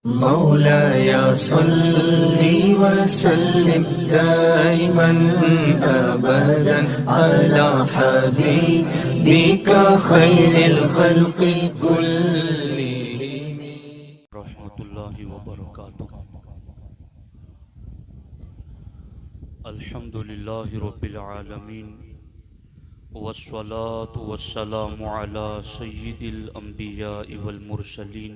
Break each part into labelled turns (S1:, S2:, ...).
S1: मौलाया सल्ली वसल्लिम दाइमन अबदन अला हबीबिका खैरिल खल्क़ि कुल्लिहिम
S2: रहमतुल्लाहि व बरकातुहू। अल्हम्दुलिल्लाहि रब्बिल आलमीन वस्सलातु वस्सलामु अला सय्यिदिल अंबियाइ वल मुरसलीन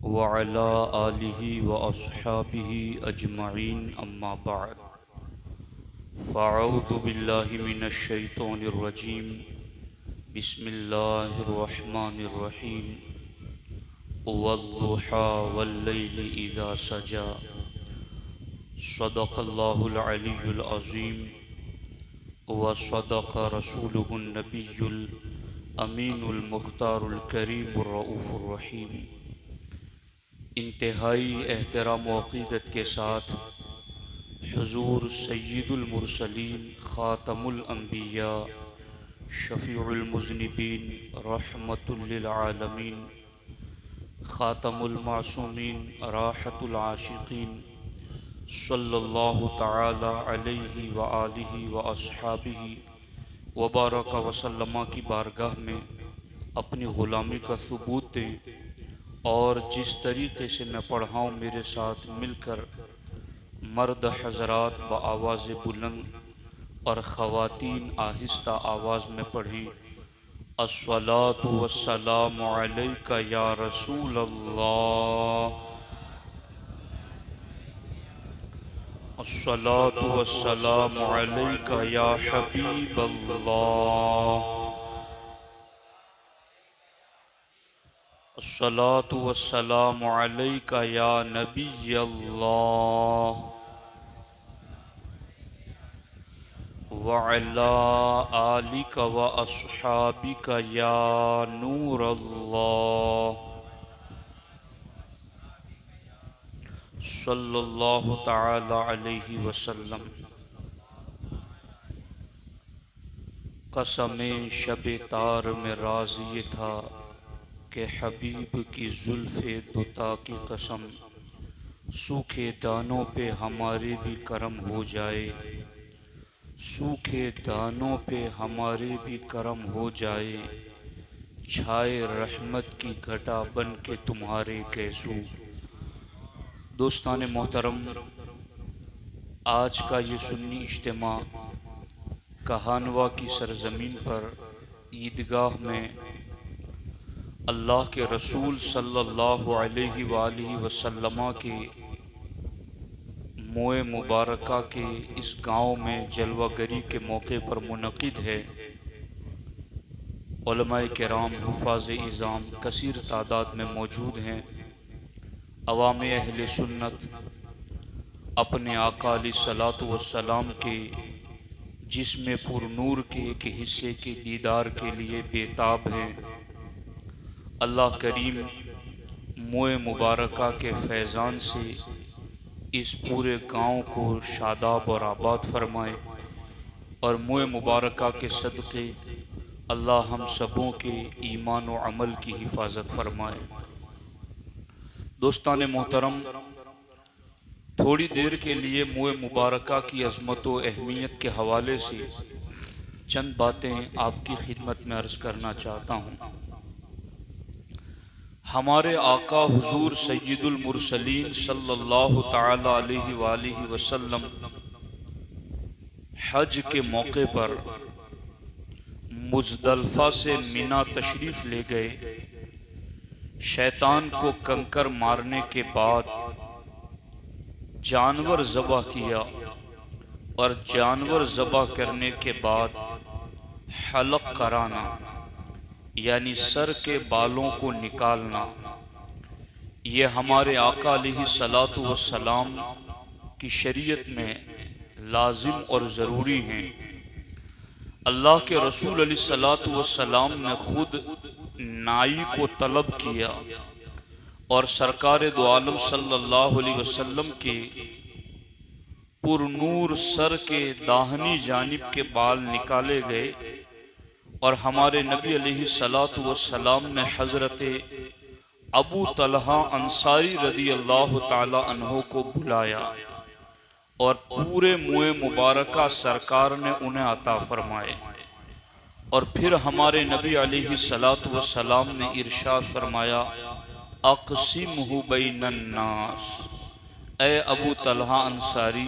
S2: व अला आलिहि व अस्हाबिहि अजमईन, अम्मा बाद। फ़अऊज़ु बिल्लाहि मिनश शैतानिर रजीम। बिस्मिल्लाहिर रहमानिर रहीम। वद्दुहा वल्लैलि इज़ा सजा। सदक़ल्लाहुल अलियुल अज़ीम व सदक़ रसूलुहुन नबियुल अमीनुल मुख्तारुल करीमुर रऊफ़ुर रहीम। इंतहाई एहतराम व अक़ीदत के साथ हुज़ूर सय्यिदुल मुरसलीन ख़ातमुल अंबिया शफ़ीउल मुज़निबीन रहमतुल लिल आलमीन ख़ातमुल मासूमीन राहतुल आशिक़ीन सल्लल्लाहु तआला अलैहि व आलिहि व अस्हाबिहि व बारक व सल्लमा की बारगाह में अपनी ग़ुलामी का सबूत दें और जिस तरीके से मैं पढ़ाऊँ मेरे साथ मिलकर मर्द हज़रात बआवाज़ बुलंद और ख़वातीन आहिस्ता आवाज़ में पढ़ें। अस्सलातु वस्सलामु अलैका या रसूल अल्लाह, अस्सलातु वस्सलामु अलैका या हबीब अल्लाह, अस्सलातु वस्सलामु अलैका या नबी अल्लाह व अला आलिका व अस्हाबिका या नूर अल्लाह सल्लल्लाहु तआला अलैहि वसल्लम। कसमे शबे तार में राज ये था कि हबीब की जुल्फ़े दुता की कसम, सूखे दानों पे हमारे भी करम हो जाए, सूखे दानों पे हमारे भी करम हो जाए, छाए रहमत की घटा बन के तुम्हारे कैसू। दोस्तान मोहतरम, आज का ये सुन्नी इज्तिमा कहानवा की सरजमीन पर ईदगाह में अल्लाह के रसूल सल्लल्लाहु अलैहि वालिहि वसल्लम के मोए मुबारका के इस गांव में जलवागरी के मौके पर मुनक़िद है। उलमाए किराम हुफ़ाज़ इज़ाम कसीर तादाद में मौजूद हैं। अवाम अहले सुन्नत अपने आका अलैहिस्सलातु वस्सलाम के जिस्म पुरनूर के एक हिस्से के दीदार के लिए बेताब हैं। अल्लाह करीम मोए मुबारका के फैज़ान से इस पूरे गांव को शादाब और आबाद फरमाए और मोए मुबारका के सदक़े अल्लाह हम सबों के ईमान व अमल की हिफाजत फरमाए। दोस्तान मोहतरम, थोड़ी देर के लिए मोए मुबारका की अज़मत व अहमियत के हवाले से चंद बातें आपकी खिदमत में अर्ज़ करना चाहता हूँ। हमारे आका हुज़ूर सय्यिदुल मुरसलीन सल्लल्लाहु तआला अलैहि वालिहि वसल्लम हज के मौके पर मुज़दलफ़ा से मिना तशरीफ़ ले गए। शैतान को कंकर मारने के बाद जानवर ज़बह किया और जानवर ज़बह करने के बाद हलक कराना यानी सर के बालों को निकालना, ये हमारे आका अलैहिस्सलातु वस्सलाम की शरीयत में लाजिम और ज़रूरी हैं। अल्लाह के रसूल अलैहिस्सलातु वस्सलाम ने खुद नाई को तलब किया और सरकार दो आलम सल्लल्लाहु अलैहि वसल्लम के पुरनूर सर के दाहिनी जानिब के बाल निकाले गए और हमारे नबी अलैहिस्सलातु वस्सलाम ने हज़रत अबू तलहा अंसारी रदी अल्लाह ताला अन्हो को बुलाया और पूरे मुए मुबारका सरकार ने उन्हें अता फरमाए। और फिर हमारे नबी अलैहि सलातु व सलाम ने इरशाद फरमाया, अक़सिमहु बैनन्नास, ए अबू तलहा अंसारी,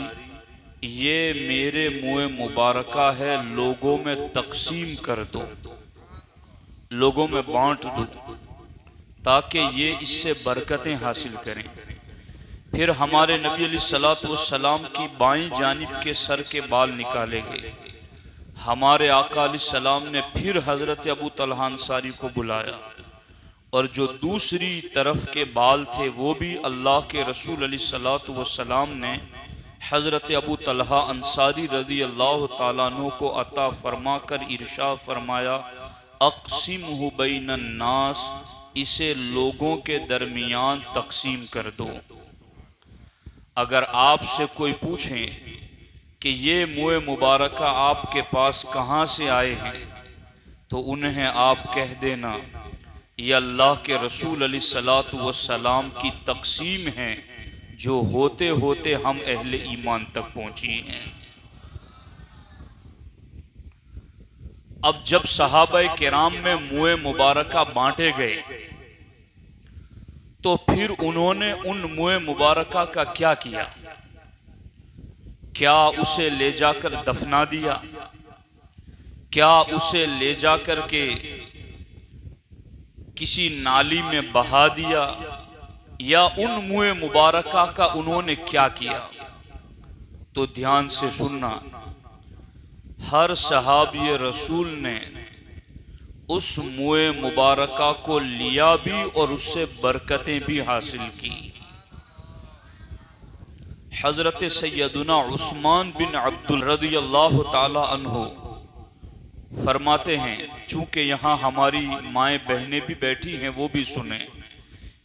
S2: ये मेरे मुए मुबारका है, लोगों में तकसीम कर दो, लोगों में बांट दो, ताकि ये इससे बरकतें हासिल करें। फिर हमारे नबी अलैहिस्सलातु वस्सलाम की बाईं जानिब के सर के बाल निकाले गए। हमारे आका अलैहिस्सलाम ने फिर हज़रत अबू तलहा अंसारी को बुलाया और जो दूसरी तरफ के बाल थे वो भी अल्लाह के रसूल अलैहिस्सलातु वस्सलाम ने हज़रत अबू तलहा अंसारी रज़ी अल्लाह ताला अन्हु को अता फरमा कर इरशाद फरमाया, अक़सिमहु बैनन्नास, इसे लोगों के दरमियान तकसीम कर दो। अगर आपसे कोई पूछे कि ये मुए मुबारका आपके पास कहाँ से आए हैं, तो उन्हें आप कह देना, ये अल्लाह के रसूल अलैहिस्सलातु वस्सलाम की तकसीम है, जो होते होते हम अहले ईमान तक पहुंची हैं। अब जब सहाबाए किराम में मुए मुबारका बांटे गए तो फिर उन्होंने उन मुए मुबारका का क्या किया? क्या उसे ले जाकर दफना दिया? क्या उसे ले जाकर के किसी नाली में बहा दिया? या उन मुए मुबारका का उन्होंने क्या किया? तो ध्यान से सुनना, हर सहाबी रसूल ने उस मुए मुबारका को लिया भी और उससे बरकतें भी हासिल की। हज़रत सैयदुना उस्मान बिन अब्दुल रज़ी अल्लाह ताला अन्हो फरमाते हैं, चूँकि यहाँ हमारी माएँ बहनें भी बैठी हैं, वो भी सुने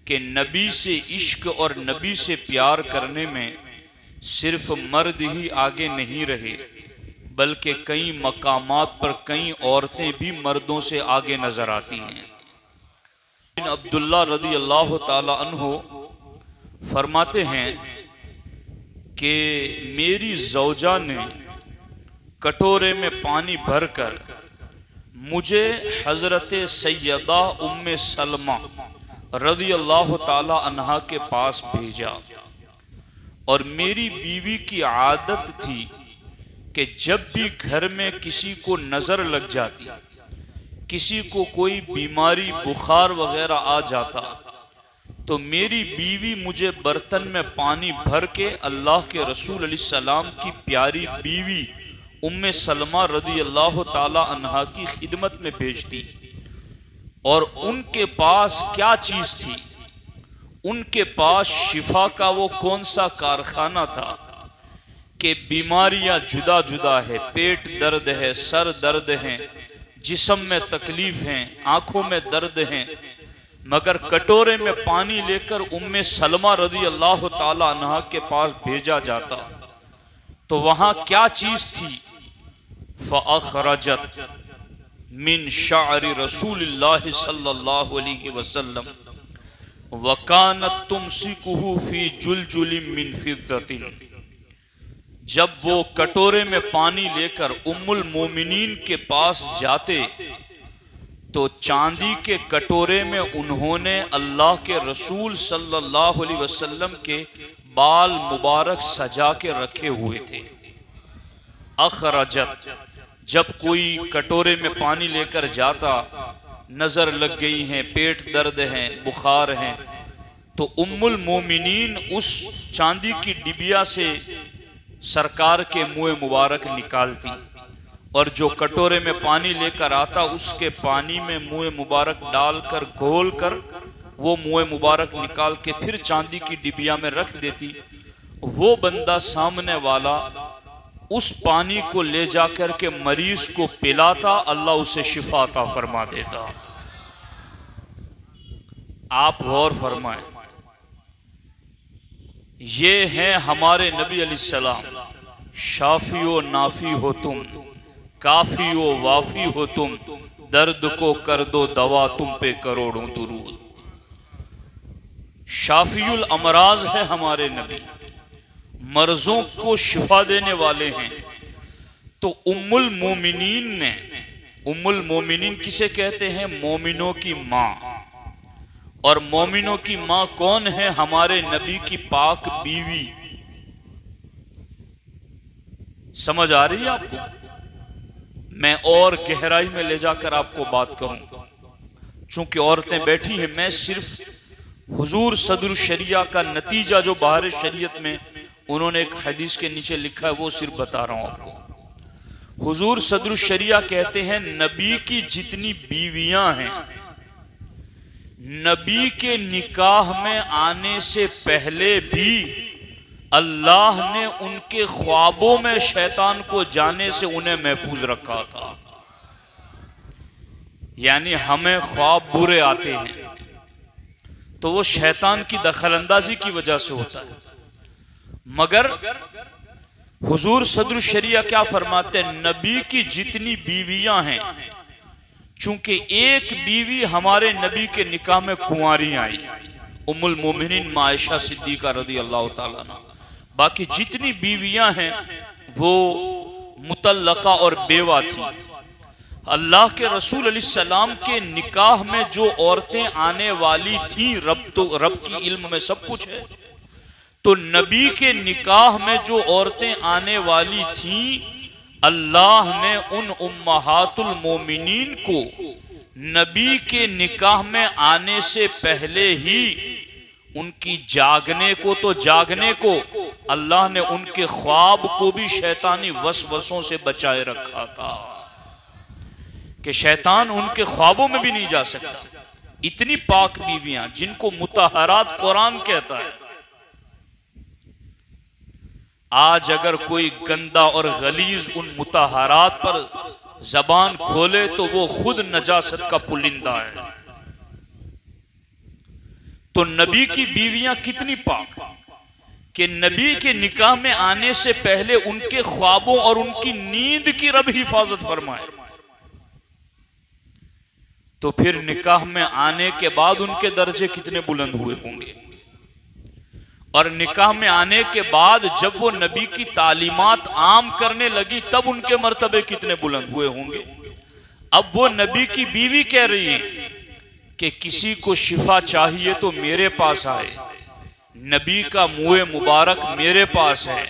S2: कि नबी से इश्क और नबी से प्यार करने में सिर्फ मर्द ही आगे नहीं रहे, बल्कि कई मकामात पर कई औरतें भी मर्दों से आगे नजर आती हैं। अब्दुल्ला रज़ी अल्लाह ताला अन्हो फरमाते हैं कि मेरी ज़ौजा ने कटोरे में पानी भरकर मुझे हज़रत सैयदा उम्मे सलमा रज़ी अल्लाह ताला अन्हा के पास भेजा। और मेरी बीवी की आदत थी कि जब भी घर में किसी को नज़र लग जाती, किसी को कोई बीमारी बुखार वगैरह आ जाता, तो मेरी बीवी मुझे बर्तन में पानी भर के अल्लाह के रसूल अलैहिस्सलाम की प्यारी बीवी उम्मे सलमा रज़ी अल्लाह ताला अन्हा की खिदमत में भेजती। और उनके पास क्या चीज़ थी? उनके पास शिफा का वो कौन सा कारखाना था कि बीमारियां जुदा जुदा है, पेट दर्द है, सर दर्द है, जिस्म में तकलीफ है, आंखों में दर्द है, मगर कटोरे में पानी लेकर उम्मे सलमा रज़ी अल्लाह ताला अन्हा के पास भेजा जाता। तो वहां क्या चीज थी? फ़अख़रजत मिन शाअरि रसूलिल्लाह सल्लल्लाहु अलैहि वसल्लम वकानत तुमसिकुहु फी जुलजुलिम मिन फिद्दतिन। जब वो कटोरे में पानी लेकर उम्मुल मोमिनीन के पास जाते तो चांदी के कटोरे में उन्होंने अल्लाह के रसूल सल्लल्लाहु अलैहि वसल्लम के बाल मुबारक सजा के रखे हुए थे। अखरजत, जब कोई कटोरे में पानी लेकर जाता, नजर लग गई है, पेट दर्द है, बुखार है, तो उम्मुल मोमिनीन उस चांदी की डिबिया से सरकार के मुँह मुबारक निकालती और जो कटोरे में पानी लेकर आता उसके पानी में मुँह मुबारक डालकर घोल कर वो मुँह मुबारक निकाल के फिर चांदी की डिबिया में रख देती। वो बंदा सामने वाला उस पानी को ले जाकर के मरीज को पिलाता, अल्लाह उसे शिफा अता फरमा देता। आप गौर फरमाएं, ये हैं हमारे नबी अलैहिस्सलाम। शाफी व नाफी हो तुम, काफी व वाफी हो तुम, दर्द को कर दो दवा, तुम पे करोड़ों दुरूद। शाफियुल अमराज है हमारे नबी, मर्जों को शिफा देने वाले हैं। तो उम्मुल मोमिनीन ने, उम्मुल मोमिनीन किसे कहते हैं? मोमिनों की माँ। और मोमिनों की माँ कौन है? हमारे नबी की पाक बीवी। समझ आ रही है आपको? मैं और गहराई में ले जाकर आपको बात करूं, चूंकि औरतें बैठी हैं, मैं सिर्फ हुजूर सदरुल शरिया का नतीजा जो बाहर शरीयत में उन्होंने एक हदीस के नीचे लिखा है वो सिर्फ बता रहा हूं आपको। हुजूर सदरुल शरिया कहते हैं नबी की जितनी बीवियां हैं, नबी के निकाह में आने से पहले भी अल्लाह ने उनके ख्वाबों में शैतान को जाने से उन्हें महफूज रखा था। यानी हमें ख्वाब बुरे आते हैं तो वो शैतान की दखलंदाजी की वजह से होता है। मगर हुजूर सदरुल शरिया क्या फरमाते हैं? नबी की जितनी बीवियां हैं, चूंकि एक बीवी हमारे नबी के निकाह में कुंवारी आई, उम्मुल मोमिनीन आयशा सिद्दीका रज़ी अल्लाह ताला अन्हा, बाकी जितनी बीवियां हैं वो मुतल्लका और बेवा थी। अल्लाह के रसूल अलैहिस्सलाम के निकाह में जो औरतें आने वाली थी, रब की इल्म में सब कुछ है, तो नबी के निकाह में जो औरतें आने वाली थी, अल्लाह ने उन उम्महातुल मोमिनीन को नबी के निकाह में आने से पहले ही उनकी जागने को, तो जागने को अल्लाह ने उनके ख्वाब को भी शैतानी वसवसों से बचाए रखा था कि शैतान उनके ख्वाबों में भी नहीं जा सकता। इतनी पाक बीवियां जिनको मुतहरात कुरान कहता है। आज अगर कोई गंदा और गलीज उन मुतहरात पर जबान खोले तो वो खुद नजासत का पुलिंदा है। तो नबी की बीवियां कितनी पाक कि नबी के निकाह में आने से पहले उनके ख्वाबों और उनकी नींद की रब हिफाजत फरमाए, तो फिर निकाह में आने के बाद उनके दर्जे कितने बुलंद हुए होंगे। और निकाह में आने के बाद जब वो नबी की तालीमात आम करने लगी तब उनके मर्तबे कितने बुलंद हुए होंगे। अब वो नबी की बीवी कह रही है कि किसी को शिफा चाहिए तो मेरे पास आए, नबी का मुंह मुबारक मेरे पास है,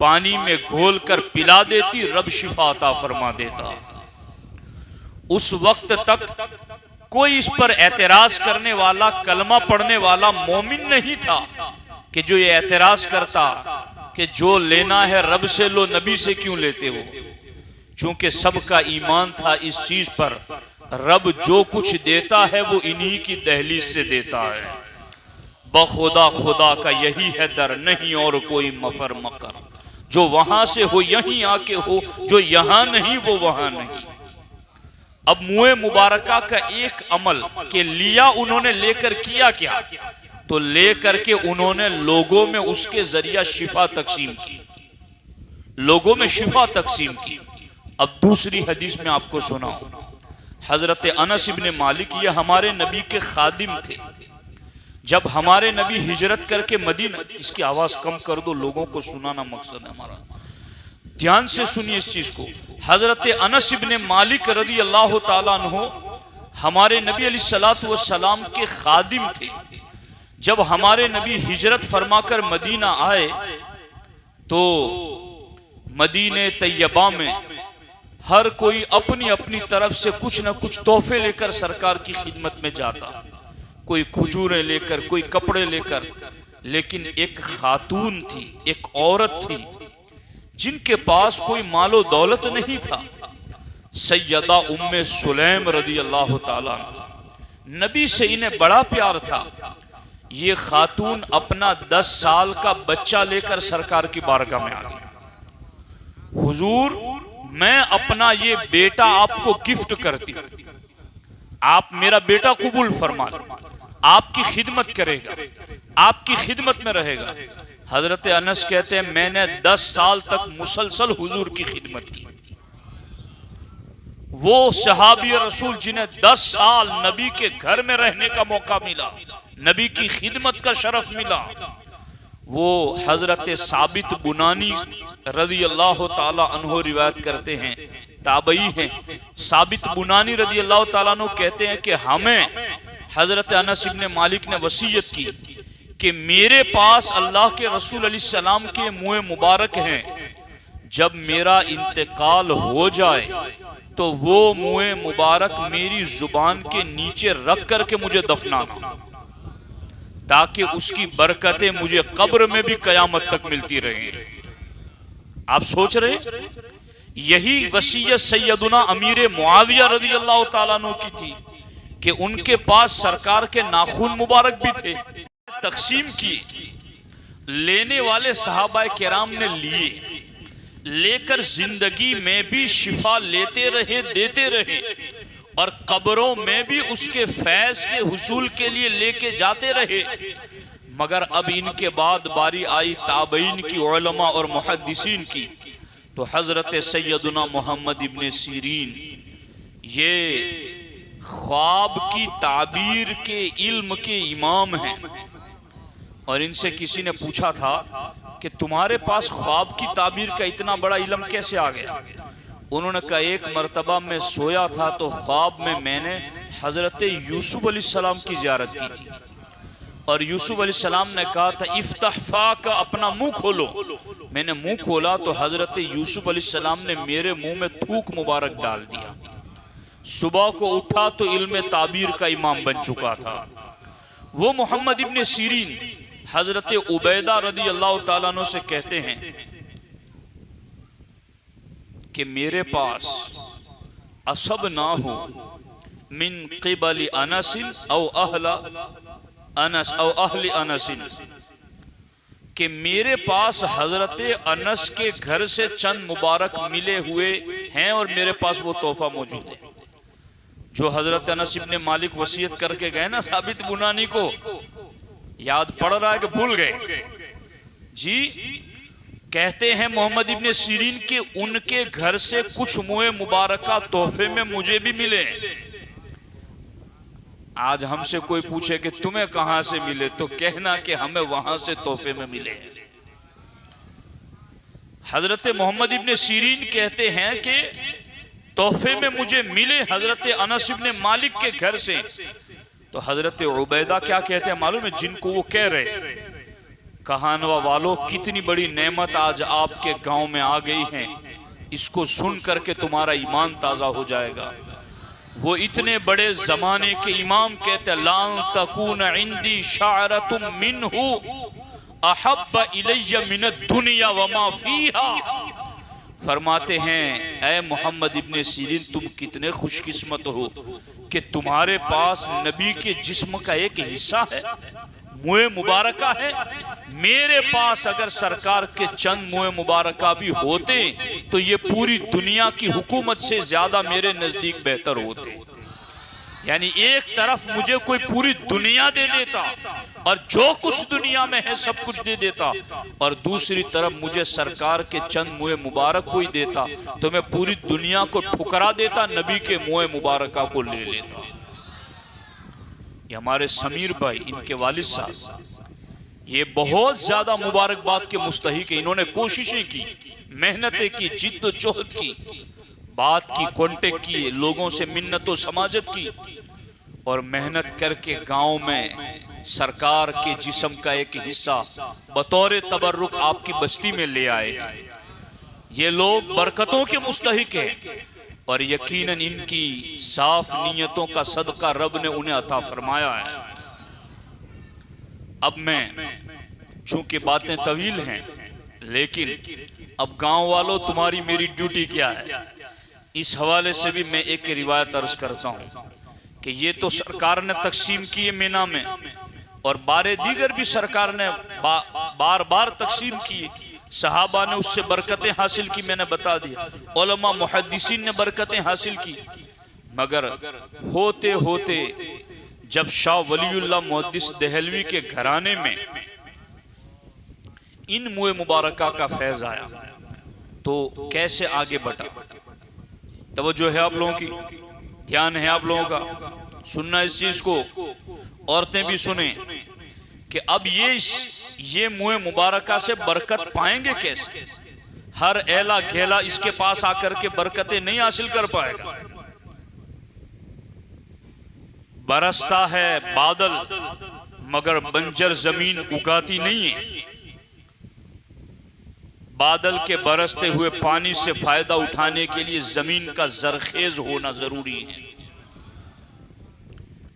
S2: पानी में घोल कर पिला देती, रब शिफा अता फरमा देता। उस वक्त तक कोई इस पर एतराज करने वाला, कलमा पढ़ने वाला मोमिन नहीं था कि जो ये एतराज करता कि जो लेना है रब से लो, नबी से क्यों लेते हो। चूंकि सबका ईमान था इस चीज पर, रब जो कुछ देता है वो इन्हीं की दहलीज से देता है। बखुदा खुदा का यही है दर, नहीं और कोई मफर मकर, जो वहां से हो यहीं आके हो, जो यहां नहीं वो वहां नहीं। अब मुँह मुबारका का एक अमल के लिया उन्होंने, लेकर किया क्या? तो लेकर के उन्होंने लोगों में उसके जरिया शिफा तकसीम की, लोगों में शिफा तकसीम की। अब दूसरी हदीस में आपको सुनाऊं, हजरत अनस इब्ने मालिक, ये हमारे नबी के खादिम थे। जब हमारे नबी हिजरत करके मदीना, इसकी आवाज कम कर दो, लोगों को सुनाना मकसद है हमारा, ध्यान से सुनिए इस चीज को। हजरत अनस इब्ने मालिक रज़ी अल्लाह ताला अन्हु हमारे नबी अलैहिस्सलातु वस्सलाम के खादिम थे। जब हमारे नबी हिजरत फरमाकर मदीना आए तो मदीने तैयबा में हर कोई अपनी अपनी तरफ से कुछ न कुछ तोहफे लेकर सरकार की खिदमत में जाता, कोई खजूरें लेकर, कोई कपड़े लेकर। लेकिन एक खातून थी, एक औरत थी जिनके पास कोई मालो दौलत नहीं था, सैयदा उम्मे सुलैम रज़ी अल्लाह ताला। नबी से इन्हें बड़ा प्यार था। ये खातून अपना 10 साल का बच्चा लेकर सरकार की बारगाह में आ गई। हुजूर, मैं अपना ये बेटा आपको गिफ्ट करती हूं, आप मेरा बेटा कबूल फरमा लो, आपकी खिदमत करेगा, आपकी खिदमत में रहेगा। हजरत अनस कहते हैं मैंने 10 साल तक मुसलसल हुजूर की खिदमत की। वो सहाबी रसूल जिन्हें 10 साल नबी के घर में रहने का मौका मिला, नबी की खिदमत का शरफ मिला। वो हजरत साबित बुनानी रज़ी अल्लाह ताला अन्हो रिवायत करते हैं, ताबई हैं। साबित बुनानी रज़ी अल्लाह ताला अन्हो कहते हैं कि हमें हजरत अनस इब्ने मालिक ने वसीयत की कि मेरे पास अल्लाह के रसूल अलैहिस्सलाम के मुँह मुबारक हैं, जब मेरा इंतकाल हो जाए तो वो मुँह मुबारक मेरी जुबान के नीचे रख करके मुझे दफनाना, ताकि उसकी बरकतें मुझे कब्र में भी कयामत तक मिलती रहें। आप सोच रहे, यही वसीयत सैयदुना अमीर मुआविया रज़ी अल्लाह ताला अन्हु की थी कि उनके पास सरकार के नाखून मुबारक भी थे। तकसीम की, लेने वाले सहाबाए किराम ने लिए, लेकर जिंदगी में भी शिफा लेते रहे, देते रहे, और कब्रों में भी उसके फैज के हुसूल के लिए लेके जाते रहे। मगर अब इनके बाद बारी आई ताबईन की, उलमा और मुहद्दिसीन की, तो हजरत सैयदुना मोहम्मद इब्ने सीरीन ये ख्वाब की ताबीर के इल्म के इमाम हैं। और इनसे किसी ने पूछा था कि तुम्हारे पास ख्वाब की ताबीर का इतना बड़ा इल्म कैसे आ गया? उन्होंने कहा, एक मर्तबा मैं सोया था तो ख्वाब में मैंने हजरत यूसुफ अलैहिस्सलाम की ज़ियारत की थी, और यूसुफ अलैहिस्सलाम ने कहा था इफ्तहफा का, अपना मुंह खोलो। मैंने मुंह खोला तो हजरत यूसुफ अलैहिस्सलाम ने मेरे मुंह में थूक मुबारक डाल दिया। सुबह को उठा तो इल्म ताबीर का इमाम बन चुका था। वो मोहम्मद इब्ने सीरीन हजरत उबैदा रज़ी अल्लाह ताला अन्हु से कहते हैं कि मेरे पास असब ना हो मिन क़िबल अनसिन औ अहला अनस औ अहली अनसिन, कि मेरे पास हजरत अनस के घर से चंद मुबारक मिले हुए हैं और मेरे पास वो तोहफा मौजूद है जो हजरत अनस इब्ने मालिक वसीयत करके गए ना साबित बुनानी को। याद पड़ रहा है कि भूल गए जी? कहते हैं मोहम्मद इब्ने सीरीन के उनके घर से कुछ मुँह मुबारका तोहफे में मुझे भी मिले। आज हमसे कोई पूछे कि तुम्हें कहां से मिले, तो कहना कि हमें वहां से तोहफे में मिले। हजरत मोहम्मद इब्ने सीरीन कहते हैं कि तोहफे में मुझे मिले हजरत अनस इब्ने मालिक के घर से। तो हजरत उबैदा क्या कहते हैं मालूम है? जिनको वो कह रहे थे, कहानवा वालों, कितनी बड़ी नेमत आज आपके गांव में आ गई है, इसको सुन करके तुम्हारा ईमान ताजा हो जाएगा। वो इतने बड़े जमाने के इमाम कहते, लान तकून इंदी शाअरतुम मिन्हु अहब्ब इलैया मिन दुनिया वमा फीहा। फरमाते हैं, ऐ मोहम्मद इब्ने सीरीन, तुम कितने खुशकिस्मत हो कि तुम्हारे पास नबी के जिस्म का एक हिस्सा है, मुँह मुबारका है। मेरे पास अगर सरकार के चंद मुँह मुबारका भी होते तो ये पूरी दुनिया की हुकूमत से ज्यादा मेरे नजदीक बेहतर होते। यानी एक तरफ मुझे कोई पूरी दुनिया दे देता और जो कुछ दुनिया में है सब कुछ दे देता, और दूसरी तरफ मुझे सरकार के चंद मुँह मुबारक कोई देता तो मैं पूरी दुनिया को ठुकरा देता, नबी के मुँह मुबारका को ले लेता। ये हमारे समीर भाई, इनके वालिद साहब, ये बहुत ज्यादा मुबारकबाद के मुस्तहिक है। इन्होंने कोशिशें की, मेहनतें की, जिद्दोजहद की, बात की, कांटेक्ट किए, लोगों से मिन्नतों समाजत की, और मेहनत करके गांव में सरकार के जिस्म का एक हिस्सा बतौर तबर्रुक आपकी बस्ती में ले आए। ये लोग बरकतों के मुस्तहिक है और यकीनन इनकी साफ नीयतों का सदका रब ने उन्हें अता फरमाया है। अब मैं, चूंकि बातें तवील हैं, लेकिन अब गांव वालों, तुम्हारी मेरी ड्यूटी क्या है, इस हवाले से भी मैं एक रिवायत अर्ज करता हूँ कि ये तो सरकार ने तकसीम की है मीना में, और बारे दीगर भी सरकार ने बार बार तकसीम की। सहाबा ने उससे बरकतें हासिल की, मैंने बता दिया, उलमा मुहद्दिसीन ने बरकतें हासिल की। मगर होते होते जब शाह वलीउल्लाह मुहद्दिस देहलवी के घराने में इन मुए मुबारका का फैज आया तो कैसे आगे बढ़ा। तवज्जो है आप लोगों की, ध्यान है आप लोगों का, सुनना इस चीज को। औरतें भी सुने कि अब ये मुँह मुबारका से बरकत पाएंगे कैसे। हर एला घेला इसके पास आकर के बरकतें नहीं हासिल कर पाएगा। बरसता है बादल मगर बंजर जमीन उगाती नहीं है। बादल के बरसते हुए पानी से फायदा उठाने के लिए जमीन का जरखेज होना जरूरी है।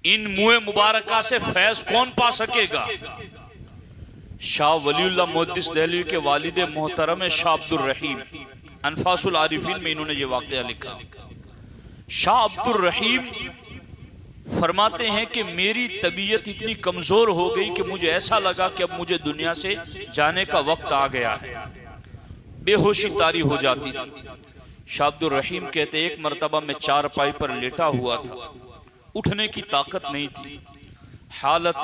S2: इन मुँह मुबारका से फैज कौन पा सकेगा। शाह वलीउल्लाह मुहद्दिस दहलवी के वालिद मोहतरम है शाह अब्दुल रहीम, अनफासुल आरिफीन में इन्होंने ये वाक़या लिखा। शाह अब्दुल रहीम फरमाते हैं कि मेरी तबीयत इतनी कमज़ोर हो गई कि मुझे ऐसा लगा कि अब मुझे दुनिया से जाने का वक्त आ गया है। बेहोशी तारी हो जाती थी। शाह अब्दुल रहीम कहते एक मरतबा मैं चारपाई पर लेटा हुआ था, उठने की ताकत नहीं थी। हालत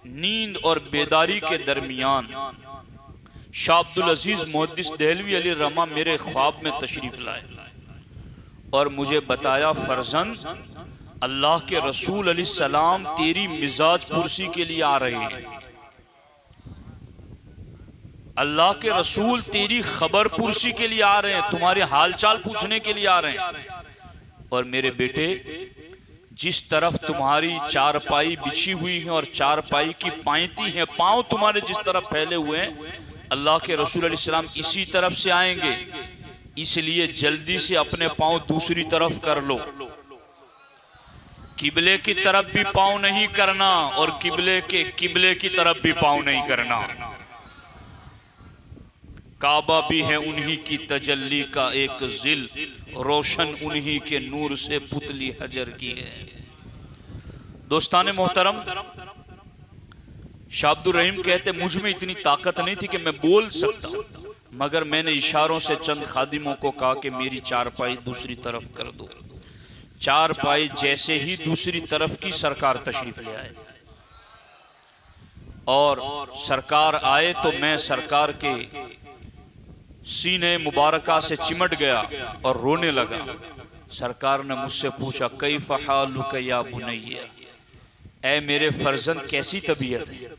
S2: नींद और बेदारी के दरमियान शाह अब्दुल अजीज मुहद्दिस देहलवी अली रमा मेरे ख्वाब में तशरीफ लाए और मुझे बताया, फर्जंद अल्लाह के रसूल अलैहिस्सलाम तेरी मिजाज पुरसी के लिए आ रहे हैं। अल्लाह के रसूल तेरी खबर पुरसी के लिए आ रहे हैं, तुम्हारे हालचाल पूछने के लिए आ रहे हैं। और मेरे बेटे, जिस तरफ तुम्हारी चारपाई बिछी हुई है और चारपाई की पायती है, पांव तुम्हारे जिस तरफ फैले हुए हैं, अल्लाह के रसूल अलैहिस्सलाम इसी तरफ से आएंगे। इसलिए जल्दी से अपने पांव दूसरी तरफ कर लो। किबले की तरफ भी पांव नहीं करना और किबले की तरफ भी पांव नहीं करना। काबा भी है उन्हीं की तजल्ली का एक जिल, रोशन उन्हीं के नूर से पुतली हजर की है। दोस्ताने मोहतरम, शाह अब्दुल रहीम कहते मुझ में इतनी ताकत नहीं थी कि मैं बोल सकता, मगर मैंने इशारों से चंद खादिमों को कहा कि मेरी चारपाई दूसरी तरफ कर दो। चारपाई जैसे ही दूसरी तरफ की, सरकार तशरीफ ले आए और सरकार आए तो मैं सरकार के सीने मुबारका से चिमट गया और रोने लगा। सरकार ने मुझसे पूछा, कैफ़ हालुक या बुनैया, ऐ मेरे फर्जंद कैसी तबीयत है।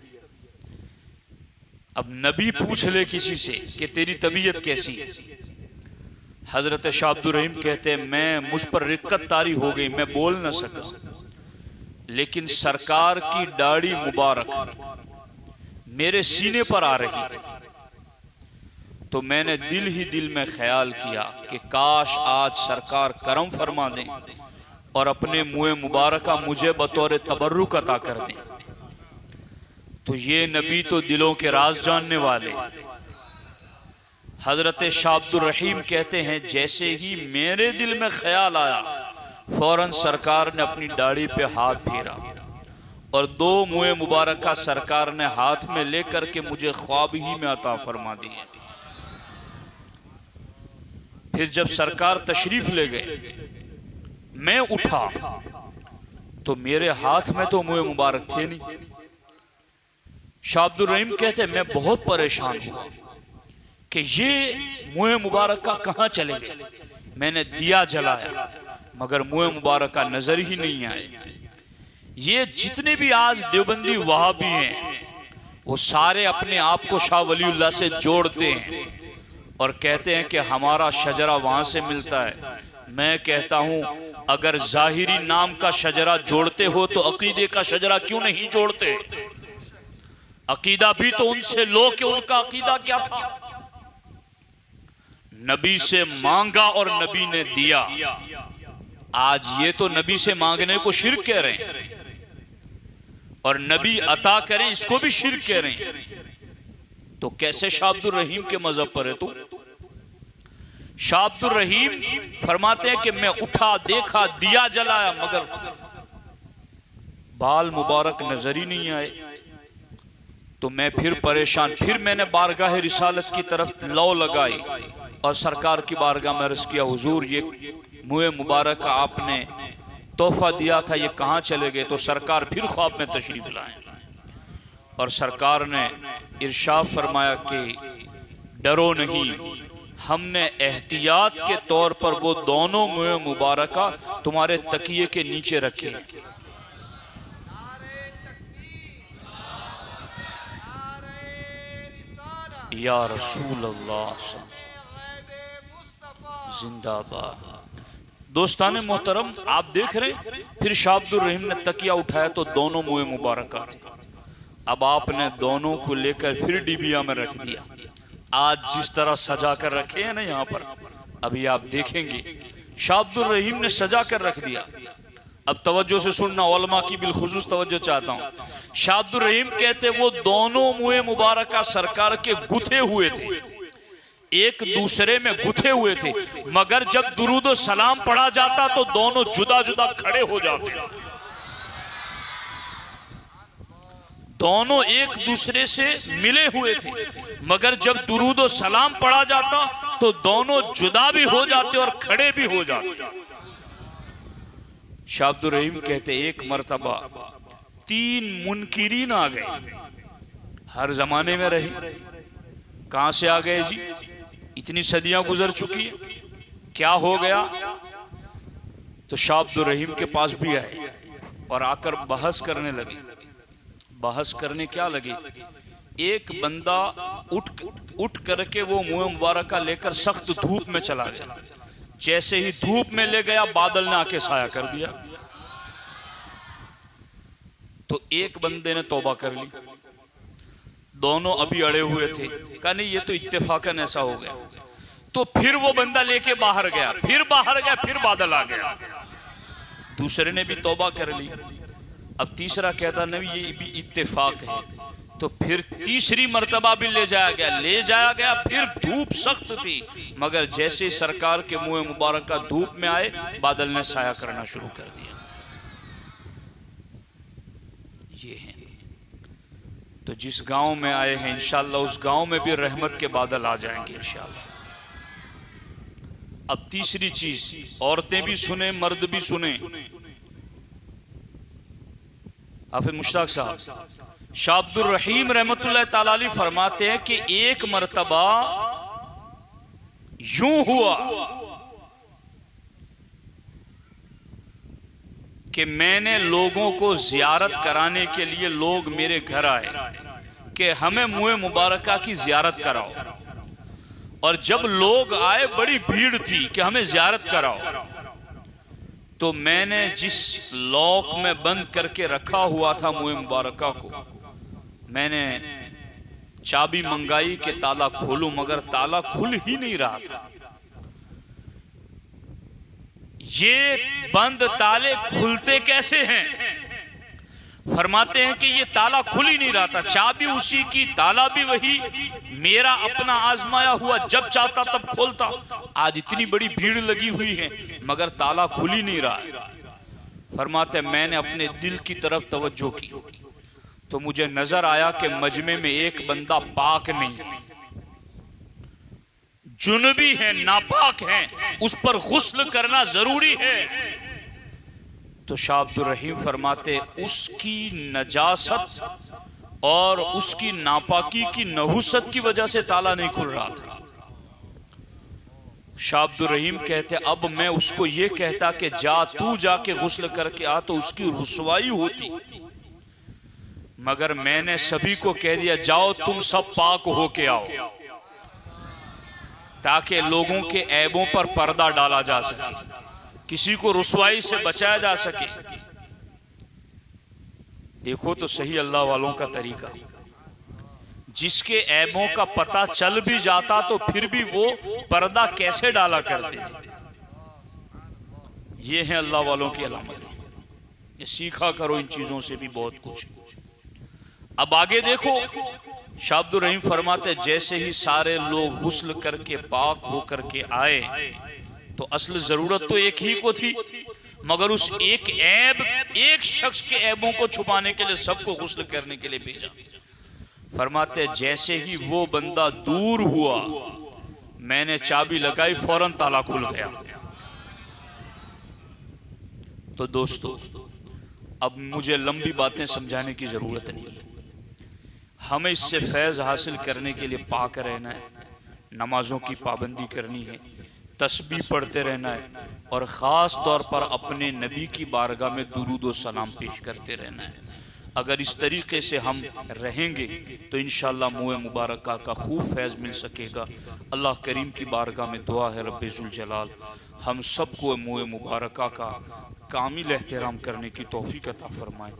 S2: अब नबी पूछ ले किसी से कि तेरी तबीयत कैसी है। हजरत शाह अब्दुल रहीम कहते हैं मैं मुझ पर रिक्कत तारी हो गई, मैं बोल न सका, लेकिन सरकार की दाढ़ी मुबारक मेरे सीने पर आ रही थी तो मैंने दिल ही दिल में ख्याल किया कि काश आज सरकार करम फरमा दें और अपने मुँह मुबारका मुझे बतौर तबर्रुक अता कर दें। तो ये नबी तो दिलों के राज जानने वाले। हजरत शाह अब्दुल रहीम कहते हैं जैसे ही मेरे दिल में ख्याल आया, फौरन सरकार ने अपनी दाढ़ी पे हाथ फेरा और दो मुँह मुबारका सरकार ने हाथ में लेकर के मुझे ख्वाब ही में अता फरमा दिए। फिर जब सरकार तशरीफ ले गए, मैं उठा तो मेरे हाथ में तो मुँह मुबारक थे नहीं। शाह अब्दुल रहीम कहते मैं बहुत परेशान हुआ कि ये मुँह मुबारक का कहाँ चले गए। मैंने दिया जलाया मगर मुँह मुबारक का नजर ही नहीं आए। ये जितने भी आज देवबंदी वहाबी हैं वो सारे अपने आप को शाह वलीउल्लाह से जोड़ते हैं और कहते हैं कि हमारा शजरा वहां से मिलता है। मैं कहता हूं अगर जाहिरी नाम का शजरा जोड़ते हो तो अकीदे का शजरा क्यों नहीं जोड़ते। अकीदा भी तो उनसे लो कि उनका अकीदा क्या था। नबी से मांगा और नबी ने दिया। आज ये तो नबी से मांगने को शिर्क कह रहे हैं और नबी अता करें इसको भी शिर्क कह रहे हैं। तो कैसे शाह अब्दुल रहीम के मजहब पर है तू। शाह अब्दुल रहीम फरमाते हैं कि मैं उठा, देखा, दिया जलाया मगर बाल मुबारक नजर ही नहीं आए। तो मैं फिर परेशान, फिर मैंने बारगाह रिसालत की तरफ लौ लगाई और सरकार की बारगाह में अर्ज किया, हुजूर ये मुँह मुबारक आपने तोहफा दिया था, ये कहाँ चले गए। तो सरकार फिर ख्वाब में तशरीफ लाए और सरकार ने इरशाद फरमाया कि डरो नहीं, हमने एहतियात के तौर पर वो दोनों मुँह मुबारका तुम्हारे तकिए के नीचे रखे। या रसूल अल्लाह जिंदाबाद। दोस्तान मोहतरम, आप देख रहे हैं फिर शाह अब्दुल रहीम ने तकिया उठाया तो दोनों मुँह मुबारक थे। अब आपने दोनों को लेकर फिर डिबिया में रख दिया। आज जिस तरह सजा कर रखे हैं ना यहाँ पर, अभी आप देखेंगे शाह अब्दुल रहीम ने सजा कर रख दिया। अब तवज्जो से सुनना, उलमा की बिलखुसूस तवज्जो चाहता हूँ। शाह अब्दुल रहीम कहते वो दोनों मुँह मुबारक सरकार के गुथे हुए थे, एक दूसरे में गुथे हुए थे, मगर जब दुरूद व सलाम पढ़ा जाता तो दोनों जुदा जुदा खड़े हो जाते थे। दोनों एक दूसरे से मिले हुए थे, मगर जब दुरूद व सलाम पढ़ा जाता तो दोनों जुदा भी हो जाते और खड़े भी हो जाते। शाह अब्दुल रहीम कहते एक मर्तबा 3 मुनकिरीन आ गए, हर जमाने में रही। कहां से आ गए जी? इतनी सदियां गुजर चुकी है, क्या हो गया? तो शाह अब्दुल रहीम के पास भी आए और आकर बहस करने लगे। बहस करने क्या लगे? एक बंदा उठ करके वो मुँह मुबारक लेकर सख्त धूप में चला गया। जैसे ही धूप में ले गया, बादल ने आके साया कर दिया। तो एक बंदे ने तौबा कर ली, दोनों अभी अड़े हुए थे, कहा नहीं ये तो इत्तेफाकन ऐसा हो गया। तो फिर वो बंदा लेके बाहर गया, फिर बाहर गया, फिर बादल आ गया। दूसरे ने भी तौबा कर ली। अब तीसरा कहता नहीं ये भी इत्तेफाक है। तो फिर तीसरी मर्तबा भी ले जाया गया। फिर धूप सख्त थी, मगर जैसे सरकार के मुँह मुबारक का धूप में आए, बादल ने साया करना शुरू कर दिया। ये है तो जिस गांव में आए हैं इंशाअल्लाह उस गांव में भी रहमत के बादल आ जाएंगे इंशाअल्लाह। अब तीसरी चीज, औरतें भी सुने मर्द भी सुने। हाफिज मुश्ताक साहब शाह अब्दुल रहीम रहमतुल्लाह ताला अलैह फरमाते हैं कि एक मर्तबा यूं हुआ कि मैंने लोगों को जियारत कराने के लिए लोग मेरे घर आए कि हमें मुँह मुबारका की जियारत कराओ। और जब लोग आए बड़ी भीड़ थी कि हमें जियारत कराओ, तो मैंने जिस लॉक में बंद करके रखा हुआ था मुँह मुबारका को, मैंने चाबी मंगाई कि ताला खोलूं, मगर ताला खुल ही नहीं रहा था। ये बंद ताले खुलते कैसे हैं? फरमाते हैं कि ये ताला खुल ही नहीं रहा था, चाबी उसी की, ताला भी वही, मेरा अपना आजमाया हुआ, जब चाहता तब खोलता। आज इतनी बड़ी भीड़ लगी हुई है मगर ताला खुल ही नहीं रहा। फरमाते मैंने अपने दिल की तरफ तवज्जो की तो मुझे नजर आया कि मजमे में एक बंदा पाक नहीं है, जुनबी है, नापाक है, उस पर गुस्ल करना जरूरी है। तो शाह अब्दुल रहीम फरमाते उसकी नजासत और उसकी नापाकी की नहुसत की वजह से ताला नहीं खुल रहा था। शाह अब्दुल रहीम कहते अब मैं उसको ये कहता कि जा तू जाके गुस्ल करके आ, तो उसकी रुसवाई होती, मगर मैंने सभी को कह दिया जाओ तुम सब पाक होके आओ, ताकि लोगों के ऐबों पर पर्दा डाला जा सके, किसी को रुसवाई से बचाया जा सके। देखो तो सही अल्लाह वालों का तरीका, जिसके ऐबों का पता चल भी जाता तो फिर भी वो पर्दा कैसे डाला करते थे। ये है अल्लाह वालों की अलामतें, ये सीखा करो इन चीजों से भी बहुत कुछ। अब आगे देखो, शाह अब्दुल रहीम फरमाते जैसे ही सारे लोग गुस्ल करके पाक होकर के आए, तो असल जरूरत तो एक ही को थी, मगर उस एक ऐब, एक शख्स के ऐबों को छुपाने के लिए सबको गुस्ल करने के लिए भेजा। फरमाते जैसे ही वो बंदा दूर हुआ, मैंने चाबी लगाई, फौरन ताला खुल गया। तो दोस्तों अब मुझे लंबी बातें समझाने की जरूरत नहीं है, हमें इससे फैज़ हासिल करने के लिए पाक रहना है, नमाजों की पाबंदी करनी है, तस्बीह पढ़ते रहना है, और ख़ास तौर पर अपने नबी की बारगाह में दुरूद व सलाम पेश करते रहना है। अगर इस तरीके से हम रहेंगे तो इंशाअल्लाह मुँह मुबारक का खूब फैज़ मिल सकेगा। अल्लाह करीम की बारगाह में दुआ है रब्बे जुल जलाल हम सबको मुँह मुबारक का कामिल एहतराम करने की तौफीक अता फरमाए।